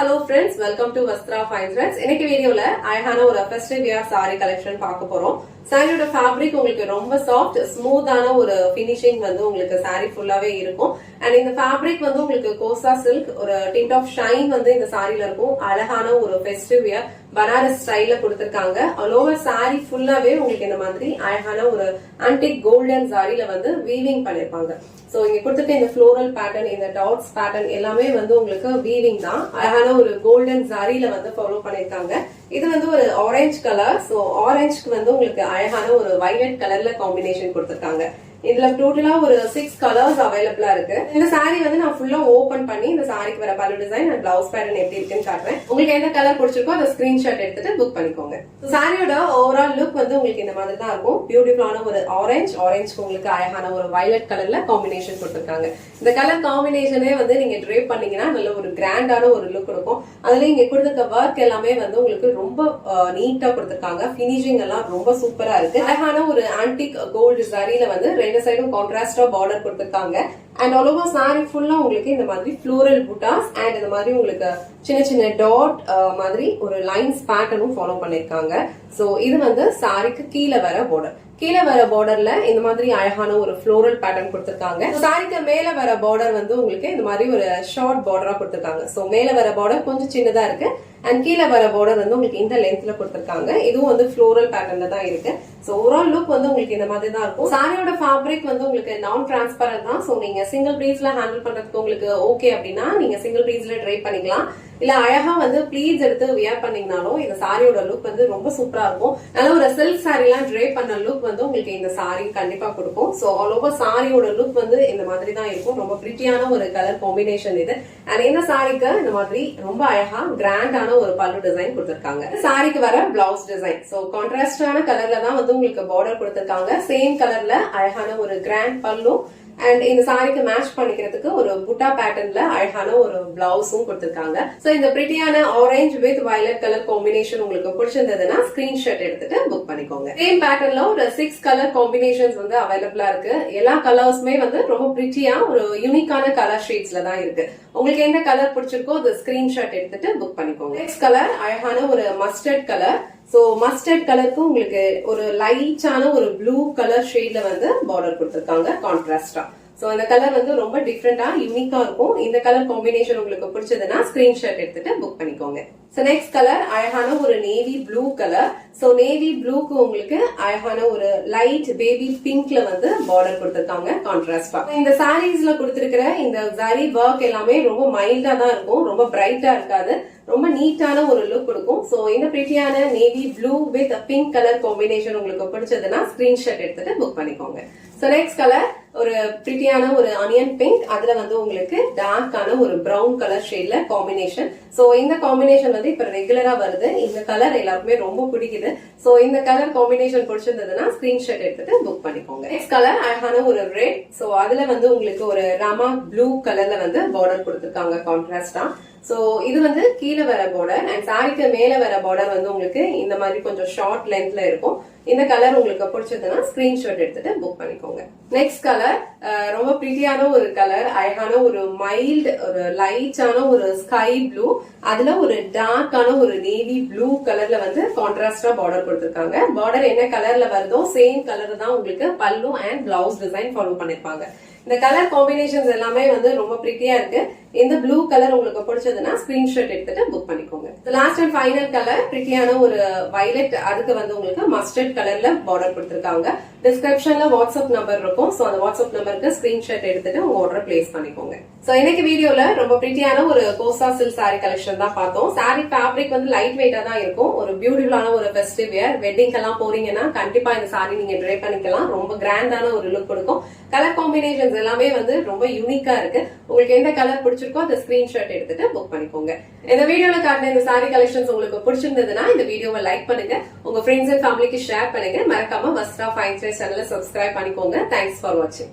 hello friends, welcome to Vastra Fine Threads. இன்னைக்கு வீடியோல அழகான ஒரு ஃபெஸ்டிவ் வியர் saree collection பார்க்க போறோம். சாரியோட ஃபேப்ரிக் உங்களுக்கு ரொம்ப சாஃப்ட் ஸ்மூத்தான ஒரு ஃபினிஷிங் வந்து உங்களுக்கு saree ஃபுல்லாவே இருக்கும். அண்ட் இந்த ஃபேப்ரிக் வந்து உங்களுக்கு கோசா சில்க் ஒரு டிண்ட் ஆஃப் ஷைன் வந்து இந்த சாரில இருக்கும். அழகான ஒரு ஃபெஸ்டிவ் வியர் பனாரஸ் ஸ்டைல்ல கொடுத்திருக்காங்க. ஆல் ஓவர் saree ஃபுல்லாவே உங்களுக்கு இந்த மாதிரி அழகான ஒரு ஆன்டிக் கோல்டன் சாரில வந்து வீவிங் பண்ணிருப்பாங்க. சோ இங்க கொடுத்துட்டு இந்த ஃப்ளோரல் பேட்டர்ன், இந்த டாட்ஸ் பேட்டர்ன் எல்லாமே வந்து உங்களுக்கு வீவிங் தான். அழகான ஒரு கோல்டன் சாரில வந்து ஃபாலோ பண்ணிருக்காங்க. இது வந்து ஒரு ஆரஞ்சு கலர். சோ ஆரஞ்சுக்கு வந்து உங்களுக்கு அழகான ஒரு வயலட் கலர்ல காம்பினேஷன் கொடுத்திருக்காங்க. இதுல டோட்டலா ஒரு 6 கலர்ஸ் அவைலபிளா இருக்கு. இந்த சாரி வந்து நான் ஃபுல்லா ஓபன் பண்ணி இந்த சாரிக்கு வர பல்லு டிசைன் அண்ட் பிளவுஸ் பேட்டர்ன் எப்படி இருக்குன்னு காட்டுறேன். உங்களுக்கு எந்த கலர் பிடிச்சிருக்கோ அதை ஸ்கிரீன்ஷாட் எடுத்துட்டு புக் பண்ணிக்கோங்க. சாரியோட ஓவரால் லுக் வந்து உங்களுக்கு இந்த மாதிரி தான் இருக்கும். பியூட்டிஃபுல்லான ஒரு ஆரஞ்சுக்கு உங்களுக்கு அழகான ஒரு வயலட் கலர்ல காம்பினேஷன் கொடுத்திருக்காங்க. இந்த கலர் காம்பினேஷனே வந்து நீங்க ட்ரேப் பண்ணீங்கன்னா நல்ல ஒரு கிராண்டான ஒரு லுக் இருக்கும். அதுல இங்க கொடுத்திருக்க ஒர்க் எல்லாமே வந்து உங்களுக்கு ரொம்ப நீட்டா கொடுத்திருக்காங்க. பினிஷிங் எல்லாம் ரொம்ப சூப்பரா இருக்கு. அழகான ஒரு ஆன்டிக் கோல்டு சாரியில வந்து ரெண்டு சைடும் கான்ட்ராஸ்டா பார்டர் கொடுத்திருக்காங்க. அண்ட் ஆல் ஓவர் சாரி ஃபுல்லா உங்களுக்கு இந்த மாதிரி ஃப்ளோரல் புட்டாஸ் அண்ட் இந்த மாதிரி உங்களுக்கு சின்ன சின்ன டாட் மாதிரி ஒரு லைன்ஸ் பேட்டர்னும் ஃபாலோ பண்ணிருக்காங்க. சோ இது வந்து சாரிக்கு கீழே வர பார்டர். கீழே வர பார்டர்ல இந்த மாதிரி அழகான ஒரு ஃப்ளோரல் பேட்டர்ன் கொடுத்திருக்காங்க. சாரிக்கு மேல வர பார்டர் வந்து உங்களுக்கு இந்த மாதிரி ஒரு ஷார்ட் பார்டரா கொடுத்திருக்காங்க. சோ மேல வர பார்டர் கொஞ்சம் சின்னதா இருக்கு அண்ட் கீழே வர பார்டர் வந்து உங்களுக்கு இந்த லென்த்ல கொடுத்திருக்காங்க. இதுவும் வந்து ஃப்ளோரல் பேட்டர்ன்ல தான் இருக்கு. சோ ஓவரால் லுக் வந்து உங்களுக்கு இந்த மாதிரி தான் இருக்கும். சாரியோட ஃபேப்ரிக் வந்து உங்களுக்கு நான் டிரான்ஸ்பரண்ட் தான். சோ நீங்க சிங்கிள் பீஸ்ல ஹேண்டில் பண்றதுக்கு உங்களுக்கு ஓகே அப்படின்னா நீங்க சிங்கிள் பீஸ்ல ட்ரை பண்ணிக்கலாம். இல்ல அழகா வந்து ப்ளீட்ஸ் எடுத்து வியர் பண்ணீங்கனாலும் இந்த சாரியோட லுக் வந்து ரொம்ப சூப்பரா இருக்கும். நல்ல ஒரு சில்க் சாரி எல்லாம் ட்ரை பண்ண லுக் வந்து உங்களுக்கு இந்த சாரி கண்டிப்பா கொடுக்கும். சோ ஆல் ஓவர் சாரியோட லுக் வந்து இந்த மாதிரி தான் இருக்கும். ரொம்ப பிரிட்டியான ஒரு கலர் காம்பினேஷன் இது. அண்ட் இந்த சாரிக்கு இந்த மாதிரி ரொம்ப அழகா கிராண்டான ஒரு பல்லு டிசைன் கொடுத்திருக்காங்க. சாரிக்கு வர பிளவுஸ் டிசைன் சோ கான்ட்ராஸ்டான கலர்ல தான் வந்து உங்களுக்கு பார்டர் கொடுத்திருக்காங்க. சேம் கலர்ல அழகான ஒரு கிராண்ட் பல்லு அண்ட் இந்த சாரிக்கு மேட்ச் பண்ணிக்கிறதுக்கு ஒரு புட்டா பேட்டர்ன்ல அழகான ஒரு பிளவுஸும் கொடுத்திருக்காங்க. சோ இந்த பிரிட்டியான orange with violet colour combination உங்களுக்கு பிடிச்சிருந்ததுன்னா ஸ்கிரீன்ஷாட் எடுத்துட்டு புக் பண்ணிக்கோங்க. சேம் பேட்டர்ன்ல ஒரு 6 கலர் காம்பினேஷன்ஸ் வந்து அவைலபிளா இருக்கு. எல்லா கலர்ஸுமே வந்து ரொம்ப பிரிட்டியா ஒரு யூனிக்கான கலர் ஷேட்ஸ்ல தான் இருக்கு. உங்களுக்கு எந்த கலர் பிடிச்சிருக்கோ அது ஸ்கிரீன்ஷாட் எடுத்துட்டு புக் பண்ணிக்கோங்க. நெக்ஸ்ட் கலர் அழகான ஒரு மஸ்டர்ட் கலர். சோ மஸ்டர்ட் கலருக்கு உங்களுக்கு ஒரு லைட்டான ஒரு ப்ளூ கலர் ஷேட்ல வந்து பார்டர் கொடுத்திருக்காங்க கான்ட்ராஸ்டா. சோ இந்த கலர் வந்து ரொம்ப டிஃப்ரெண்டா யூனிக்கா இருக்கும். இந்த கலர் காம்பினேஷன் உங்களுக்கு பிடிச்சதுன்னா ஸ்கிரீன்ஷாட் எடுத்துட்டு புக் பண்ணிக்கோங்க. சோ நெக்ஸ்ட் கலர் அழகான ஒரு navy blue colour. So navy ப்ளூக்கு உங்களுக்கு அழகான ஒரு லைட் பேபி பிங்க்ல வந்து பார்டர் கொடுத்திருக்காங்க கான்ட்ராஸ்டா. இந்த சாரீஸ்ல கொடுத்திருக்கிற இந்த ஜரி ஒர்க் எல்லாமே ரொம்ப மைல்டா தான் இருக்கும். ரொம்ப பிரைட்டா இருக்காது. ரொம்ப நீட்டான ஒரு லுக் கொடுக்கும். சோ இந்த பிரிட்டியான navy blue with pink colour combination உங்களுக்கு பிடிச்சதுன்னா ஸ்கிரீன்ஷாட் எடுத்துட்டு புக் பண்ணிக்கோங்க. சோ நெக்ஸ்ட் கலர் ஒரு பிரிட்டியான ஒரு ஆனியன் பிங்க். அதுல வந்து உங்களுக்கு டார்க்கான ஒரு பிரவுன் கலர் ஷேட்ல காம்பினேஷன். சோ இந்த காம்பினேஷன் வந்து இப்ப ரெகுலரா வருது. இந்த கலர் எல்லாருக்குமே ரொம்ப பிடிக்குது. சோ இந்த கலர் காம்பினேஷன் பிடிச்சிருந்ததுன்னா ஸ்கிரீன்ஷாட் எடுத்துட்டு புக் பண்ணிக்கோங்க. நெக்ஸ்ட் கலர் அழகான ஒரு ரெட். சோ அதுல வந்து உங்களுக்கு ஒரு ராமா ப்ளூ கலர்ல வந்து பார்டர் கொடுத்திருக்காங்க கான்ட்ராஸ்டா. சோ இது வந்து கீழே வர பார்டர் அண்ட் சாரிக்கு மேல வர பார்டர் வந்து உங்களுக்கு இந்த மாதிரி கொஞ்சம் ஷார்ட் லென்த்ல இருக்கும். இந்த கலர் உங்களுக்கு பிடிச்சதுன்னா ஸ்கிரீன்ஷாட் எடுத்துட்டு புக் பண்ணிக்கோங்க. நெக்ஸ்ட் கலர் ரொம்ப பிரிட்டியான ஒரு கலர். அழகான ஒரு மைல்ட் ஒரு லைட்டான ஒரு ஸ்கை ப்ளூ. அதுல ஒரு டார்க்கான ஒரு நேவி ப்ளூ கலர்ல வந்து கான்ட்ராஸ்டா பார்டர் கொடுத்திருக்காங்க. பார்டர் என்ன கலர்ல வருதோ சேம் கலர் தான் உங்களுக்கு பல்லு அண்ட் பிளவுஸ் டிசைன் ஃபாலோ பண்ணிருப்பாங்க. இந்த கலர் காம்பினேஷன்ஸ் எல்லாமே வந்து ரொம்ப பிரிட்டியா இருக்கு. இந்த ப்ளூ கலர் உங்களுக்கு பிடிச்சதுன்னா ஸ்கிரீன்ஷாட் எடுத்துட்டு புக் பண்ணிக்கோங்க. லாஸ்ட் அண்ட் ஃபைனல் கலர் பிரிட்டியான ஒரு வயலட். அதுக்கு வந்து உங்களுக்கு மஸ்டர்ட் கலர்ல பார்டர் கொடுத்திருக்காங்க. டிஸ்கிரிப்ஷன்ல வாட்ஸ்அப் நம்பர் இருக்கும். சோ அந்த வாட்ஸ்அப் நம்பருக்கு ஸ்கிரீன்ஷாட் எடுத்துட்டு உங்க ஆர்டர் பிளேஸ் பண்ணிக்கோங்க. சோ இன்னைக்கு வீடியோல ரொம்ப பிரிட்டியான ஒரு கோசா சில்க் சாரி கலெக்ஷன் தான் பார்த்தோம். சாரி ஃபேப்ரிக் வந்து லைட் வெயிட்டா தான் இருக்கும். ஒரு பியூட்டிஃபுல்லான ஒரு ஃபெஸ்டிவ் வியர் வெட்டிங் எல்லாம் போறீங்கன்னா கண்டிப்பா இந்த சாரி நீங்க ட்ரை பண்ணிக்கலாம். ரொம்ப கிராண்டான ஒரு லுக் கொடுக்கும். கலர் காம்பினேஷன்ஸ் எல்லாமே வந்து ரொம்ப யூனிக்கா இருக்கு. உங்களுக்கு எந்த கலர் பிடிச்சிருக்கோ அந்த ஸ்கிரீன்ஷாட் எடுத்துட்டு புக் பண்ணிக்கோங்க. இந்த வீடியோல காட்டின இந்த சாரி கலெக்ஷன்ஸ் உங்களுக்கு பிடிச்சிருந்ததுன்னா இந்த வீடியோவை லைக் பண்ணுங்க. உங்க ஃப்ரெண்ட்ஸ் அண்ட் ஃபேமிலிக்கு ஷேர் பண்ணுங்க. மறக்காம வஸ்த்ரா ஃபைன் த்ரெட்ஸ் சேனலை சப்ஸ்கிரைப் பண்ணிக்கோங்க. தேங்க்ஸ் ஃபார் வாட்சிங்.